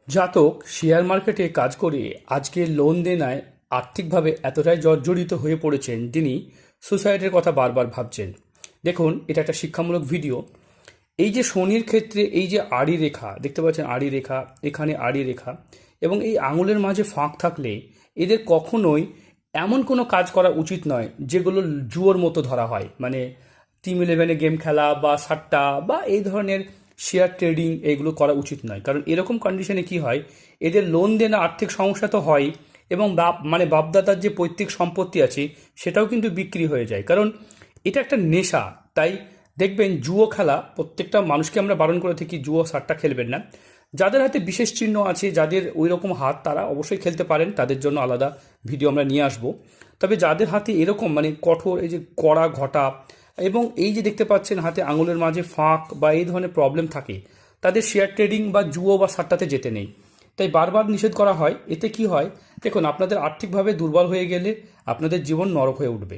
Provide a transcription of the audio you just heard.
জাতক শেয়ার মার্কেটে কাজ করে আজকে লোন দেনায় আর্থিকভাবে এতটাই জর্জরিত হয়ে পড়েছেন, তিনি সুসাইডের কথা বারবার ভাবছেন। দেখুন, এটা একটা শিক্ষামূলক ভিডিও। এই যে শনির ক্ষেত্রে এই যে আড়ি রেখা দেখতে পাচ্ছেন, আড়ি রেখা, এখানে আড়ি রেখা এবং এই আঙুলের মাঝে ফাঁক থাকলে এদের কখনোই এমন কোনো কাজ করা উচিত নয় যেগুলো জুয়োর মতো ধরা হয়, মানে টিম ইলেভেনে গেম খেলা বা সাট্টা বা এই ধরনের শেয়ার ট্রেডিং এগুলো করা উচিত নয়। কারণ এরকম কন্ডিশনে কি হয়, এদের লোন দেনা আর্থিক সমস্যা তো হয় এবং বাপদাদার যে পৈতৃক সম্পত্তি আছে সেটাও কিন্তু বিক্রি হয়ে যায়, কারণ এটা একটা নেশা। তাই দেখবেন জুয়ো খেলা প্রত্যেকটা মানুষকে আমরা বারণ করে থাকি জুয়ো সাট্টা খেলবেন না। যাদের হাতে বিশেষ চিহ্ন আছে, যাদের ওই রকম হাত, তারা অবশ্যই খেলতে পারেন, তাদের জন্য আলাদা ভিডিও আমরা নিয়ে আসব। তবে যাদের হাতে এরকম মানে কঠোর এই যে কড়া ঘটা এবং এই যে দেখতে পাচ্ছেন হাতে আঙুলের মাঝে ফাঁক বা এই ধরনের প্রবলেম থাকে, তাদের শেয়ার ট্রেডিং বা জুয়ো বা সাট্টাতে যেতে নেই। তাই বারবার নিষেধ করা হয়। এতে কি হয়, দেখুন, আপনাদের আর্থিকভাবে দুর্বল হয়ে গেলে আপনাদের জীবন নরক হয়ে উঠবে।